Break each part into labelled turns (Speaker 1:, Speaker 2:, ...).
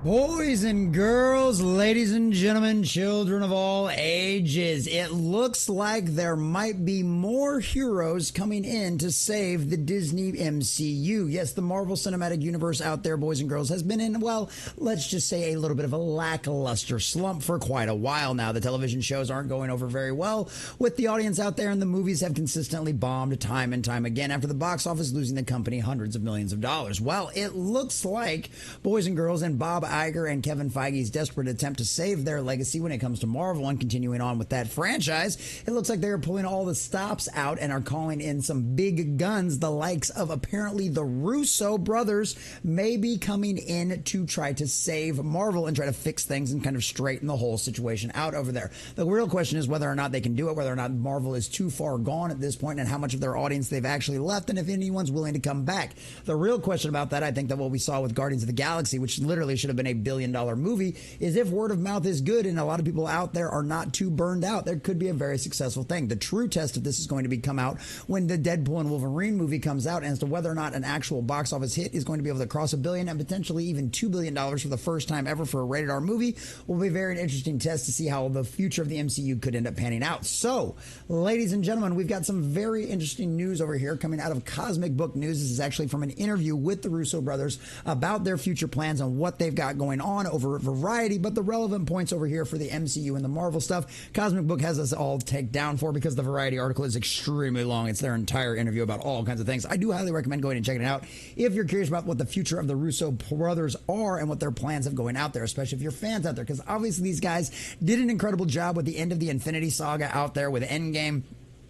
Speaker 1: Boys and girls, ladies and gentlemen, children of all ages, it looks like there might be more heroes coming in to save the Disney MCU. Yes, the Marvel Cinematic Universe out there, boys and girls, has been in, well, let's just say a little bit of a lackluster slump for quite a while now. The television shows aren't going over very well with the audience out there, and the movies have consistently bombed time and time again after the box office losing the company hundreds of millions of dollars. Well, it looks like, boys and girls, and Bob Iger and Kevin Feige's desperate attempt to save their legacy when it comes to Marvel and continuing on with that franchise, it looks like they are pulling all the stops out and are calling in some big guns. The likes of apparently the Russo Brothers may be coming in to try to save Marvel and try to fix things and kind of straighten the whole situation out over there. The real question is whether or not they can do it, whether or not Marvel is too far gone at this point, and how much of their audience they've actually left, and if anyone's willing to come back. The real question about that, I think, that what we saw with Guardians of the Galaxy, which literally should have been a billion-dollar movie, is if word of mouth is good and a lot of people out there are not too burned out, there could be a very successful thing. The true test of this is going to be come out when the Deadpool and Wolverine movie comes out, and as to whether or not an actual box office hit is going to be able to cross $1 billion and potentially even $2 billion for the first time ever for a rated R movie will be a very interesting test to see how the future of the MCU could end up panning out. So, ladies and gentlemen, we've got some very interesting news over here coming out of Cosmic Book News. This is actually from an interview with the Russo brothers about their future plans and what they've got going on over a variety, but the relevant points over here for the MCU and the Marvel stuff, Cosmic Book has us all take down for, because the Variety article is extremely long. It's their entire interview about all kinds of things. I do highly recommend going and checking it out if you're curious about what the future of the Russo brothers are and what their plans have going out there, especially if you're fans out there, because obviously these guys did an incredible job with the end of the Infinity Saga out there with Endgame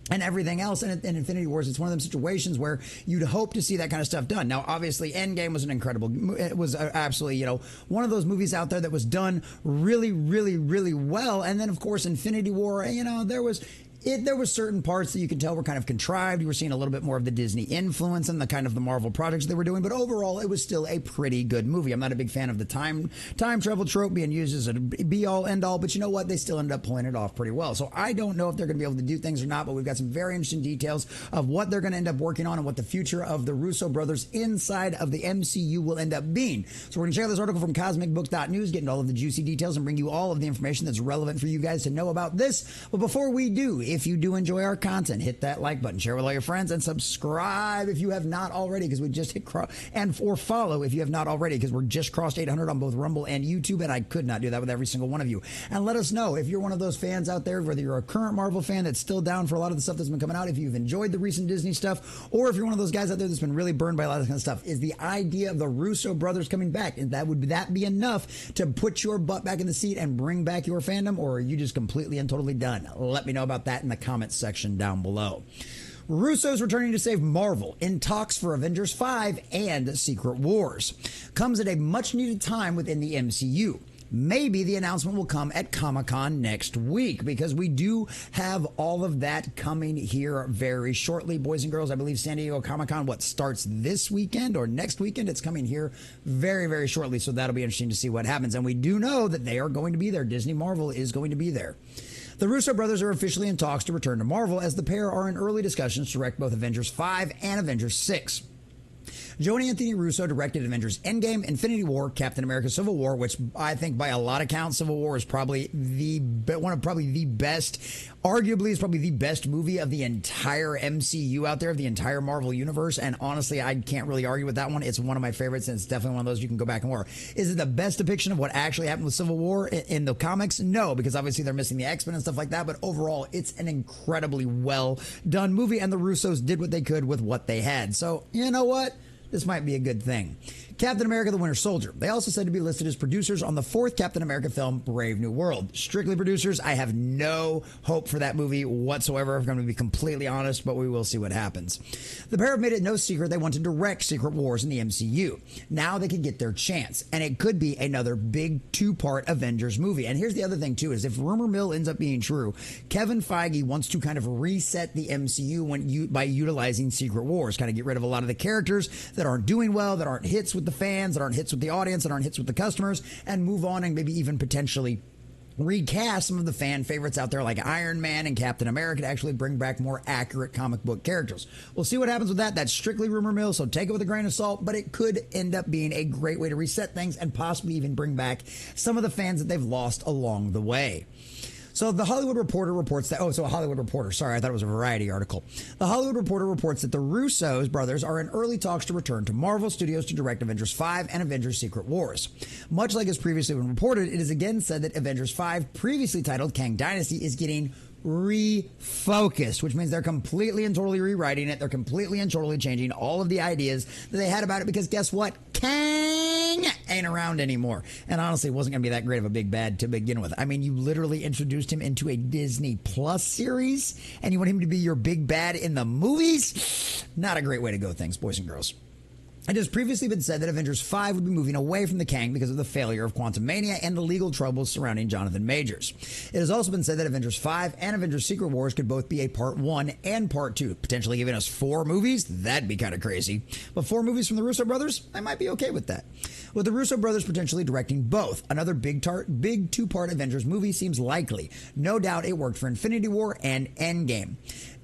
Speaker 1: and everything else. And in Infinity Wars, it's one of them situations where you'd hope to see that kind of stuff done. Now, obviously, Endgame was an incredible, it was absolutely, one of those movies out there that was done really, really, really well. And then, of course, Infinity War, there were certain parts that you could tell were kind of contrived. You were seeing a little bit more of the Disney influence and the kind of the Marvel projects they were doing, but overall, it was still a pretty good movie. I'm not a big fan of the time travel trope being used as a be-all, end-all, but you know what? They still ended up pulling it off pretty well. So I don't know if they're going to be able to do things or not, but we've got some very interesting details of what they're going to end up working on and what the future of the Russo brothers inside of the MCU will end up being. So we're going to check out this article from cosmicbook.news, get into all of the juicy details and bring you all of the information that's relevant for you guys to know about this. But before we do, if you do enjoy our content, hit that like button, share with all your friends, and subscribe if you have not already, because we just hit or follow if you have not already, because we're just crossed 800 on both Rumble and YouTube, and I could not do that with every single one of you. And let us know if you're one of those fans out there, whether you're a current Marvel fan that's still down for a lot of the stuff that's been coming out, if you've enjoyed the recent Disney stuff, or if you're one of those guys out there that's been really burned by a lot of this kind of stuff. Is the idea of the Russo brothers coming back, and would that be enough to put your butt back in the seat and bring back your fandom, or are you just completely and totally done? Let me know about that in the comments section down below. Russo's returning to save Marvel in talks for Avengers 5 and Secret Wars. Comes at a much needed time within the MCU. Maybe the announcement will come at Comic-Con next week, because we do have all of that coming here very shortly, boys and girls. I believe San Diego Comic-Con, starts this weekend or next weekend? It's coming here very, very shortly, so that'll be interesting to see what happens. And we do know that they are going to be there. Disney Marvel is going to be there. The Russo brothers are officially in talks to return to Marvel, as the pair are in early discussions to direct both Avengers 5 and Avengers 6. Joe and Anthony Russo directed Avengers Endgame, Infinity War, Captain America: Civil War, which I think by a lot of counts, Civil War is probably the best, arguably is probably the best movie of the entire MCU out there, of the entire Marvel universe. And honestly, I can't really argue with that one. It's one of my favorites, and it's definitely one of those you can go back and watch. Is it the best depiction of what actually happened with Civil War in the comics? No, because obviously they're missing the X-Men and stuff like that. But overall, it's an incredibly well done movie, and the Russos did what they could with what they had. So, you know what? This might be a good thing. Captain America: The Winter Soldier. They also said to be listed as producers on the fourth Captain America film, Brave New World. Strictly producers. I have no hope for that movie whatsoever, if I'm going to be completely honest, but we will see what happens. The pair have made it no secret they want to direct Secret Wars in the MCU. Now they could get their chance, and it could be another big two-part Avengers movie. And here's the other thing, too, is if rumor mill ends up being true, Kevin Feige wants to kind of reset the MCU by utilizing Secret Wars, kind of get rid of a lot of the characters that aren't doing well, that aren't hits with the fans, that aren't hits with the audience, that aren't hits with the customers, and move on and maybe even potentially recast some of the fan favorites out there like Iron Man and Captain America to actually bring back more accurate comic book characters. We'll see what happens with that. That's strictly rumor mill, so take it with a grain of salt, but it could end up being a great way to reset things and possibly even bring back some of the fans that they've lost along the way. So the Hollywood Reporter reports that, a Hollywood Reporter, sorry, I thought it was a Variety article. The Hollywood Reporter reports that the Russo brothers are in early talks to return to Marvel Studios to direct Avengers 5 and Avengers Secret Wars. Much like has previously been reported, it is again said that Avengers 5, previously titled Kang Dynasty, is getting refocused, which means they're completely and totally rewriting it. They're completely and totally changing all of the ideas that they had about it because guess what? Kang ain't around anymore. And honestly, it wasn't going to be that great of a big bad to begin with. I mean, you literally introduced him into a Disney Plus series and you want him to be your big bad in the movies? Not a great way to go things, boys and girls. It has previously been said that Avengers 5 would be moving away from the Kang because of the failure of Quantumania and the legal troubles surrounding Jonathan Majors. It has also been said that Avengers 5 and Avengers Secret Wars could both be a Part 1 and Part 2, potentially giving us 4 movies. That'd be kind of crazy. But 4 movies from the Russo brothers? I might be okay with that. With the Russo brothers potentially directing both, another big 2-part Avengers movie seems likely. No doubt it worked for Infinity War and Endgame.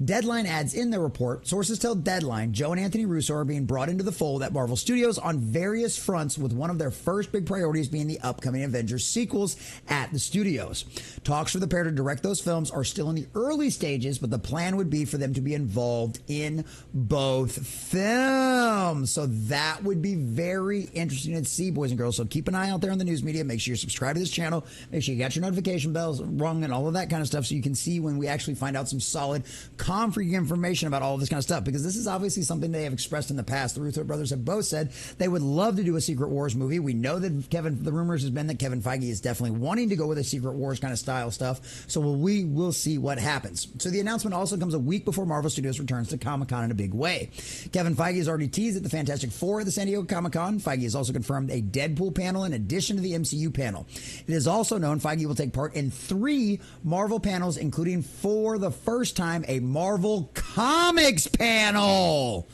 Speaker 1: Deadline adds in their report, sources tell Deadline Joe and Anthony Russo are being brought into the fold at Marvel Studios on various fronts, with one of their first big priorities being the upcoming Avengers sequels at the studios. Talks for the pair to direct those films are still in the early stages, but the plan would be for them to be involved in both films. So that would be very interesting to see, boys and girls. So keep an eye out there on the news media. Make sure you're subscribed to this channel. Make sure you got your notification bells rung and all of that kind of stuff so you can see when we actually find out some solid concrete information about all of this kind of stuff, because this is obviously something they have expressed in the past. The Russo brothers have both said they would love to do a Secret Wars movie. We know that the rumors has been that Kevin Feige is definitely wanting to go with a Secret Wars kind of style stuff. So we will see what happens. So the announcement also comes a week before Marvel Studios returns to Comic-Con in a big way. Kevin Feige has already teased at the Fantastic Four at the San Diego Comic-Con. Feige has also confirmed a Deadpool panel in addition to the MCU panel. It is also known Feige will take part in 3 Marvel panels, including for the first time a Marvel Comics panel.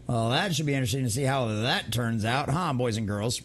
Speaker 1: Well, that should be interesting to see how that turns out, huh, boys and girls?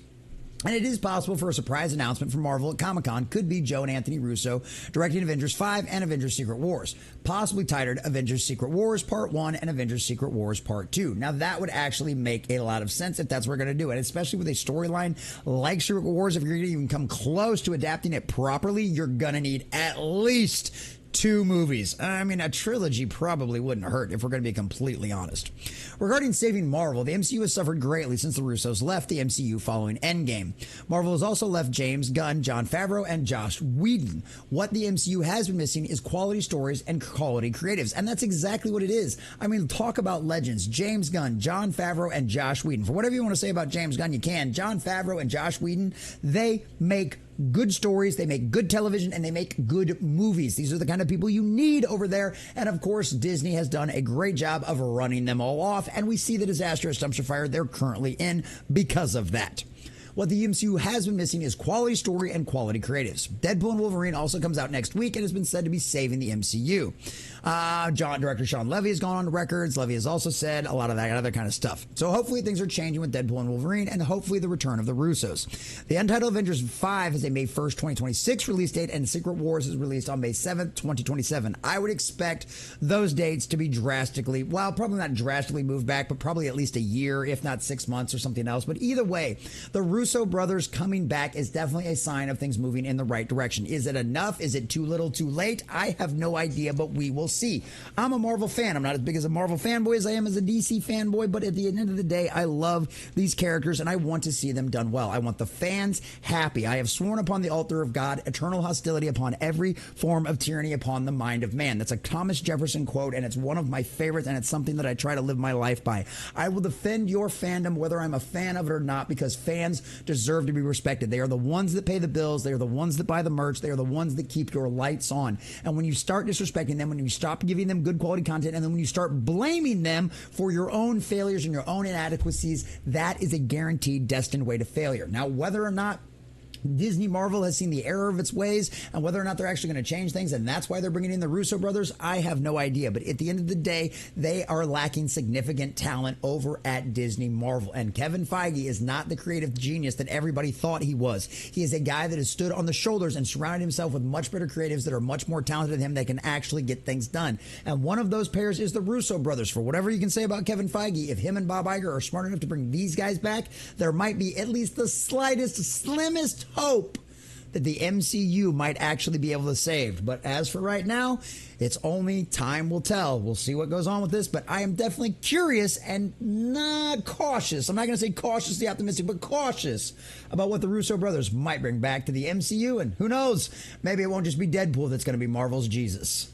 Speaker 1: And it is possible for a surprise announcement from Marvel at Comic-Con could be Joe and Anthony Russo directing Avengers 5 and Avengers Secret Wars, possibly titled Avengers Secret Wars Part 1 and Avengers Secret Wars Part 2. Now, that would actually make a lot of sense if that's what we're going to do, and especially with a storyline like Secret Wars. If you're going to even come close to adapting it properly, you're going to need at least 2 movies. I mean, a trilogy probably wouldn't hurt if we're going to be completely honest. Regarding saving Marvel, the MCU has suffered greatly since the Russos left the MCU following Endgame. Marvel has also left James Gunn, Jon Favreau, and Joss Whedon. What the MCU has been missing is quality stories and quality creatives, and that's exactly what it is. I mean, talk about legends. James Gunn, Jon Favreau, and Joss Whedon. For whatever you want to say about James Gunn, you can. Jon Favreau and Joss Whedon, they make good stories, they make good television, and they make good movies. These are the kind of people you need over there. And of course, Disney has done a great job of running them all off, and we see the disastrous dumpster fire they're currently in because of that. What the MCU has been missing is quality story and quality creatives. Deadpool and Wolverine also comes out next week and has been said to be saving the MCU. Director Sean Levy has gone on records. Levy has also said a lot of that other kind of stuff. So hopefully things are changing with Deadpool and Wolverine, and hopefully the return of the Russos. The untitled Avengers 5 has a May 1st, 2026 release date, and Secret Wars is released on May 7th, 2027. I would expect those dates to be drastically, well, probably not drastically moved back, but probably at least a year, if not 6 months or something else. But either way, the Russo brothers coming back is definitely a sign of things moving in the right direction. Is it enough? Is it too little, too late? I have no idea, but we will see. I'm a Marvel fan. I'm not as big as a Marvel fanboy as I am as a DC fanboy, but at the end of the day, I love these characters and I want to see them done well. I want the fans happy. I have sworn upon the altar of God, eternal hostility upon every form of tyranny upon the mind of man. That's a Thomas Jefferson quote, and it's one of my favorites, and it's something that I try to live my life by. I will defend your fandom whether I'm a fan of it or not, because fans deserve to be respected. They are the ones that pay the bills. They are the ones that buy the merch. They are the ones that keep your lights on. And when you start disrespecting them, when you stop giving them good quality content, and then when you start blaming them for your own failures and your own inadequacies, that is a guaranteed destined way to failure. Now, whether or not Disney Marvel has seen the error of its ways, and whether or not they're actually going to change things, and that's why they're bringing in the Russo brothers, I have no idea. But at the end of the day, they are lacking significant talent over at Disney Marvel. And Kevin Feige is not the creative genius that everybody thought he was. He is a guy that has stood on the shoulders and surrounded himself with much better creatives that are much more talented than him that can actually get things done. And one of those pairs is the Russo brothers. For whatever you can say about Kevin Feige, if him and Bob Iger are smart enough to bring these guys back, there might be at least the slightest, slimmest hope that the MCU might actually be able to save. But as for right now, it's only time will tell. We'll see what goes on with this, but I am definitely curious and not cautious. I'm not going to say cautiously optimistic, but cautious about what the Russo brothers might bring back to the MCU. And who knows, maybe it won't just be Deadpool that's going to be Marvel's Jesus.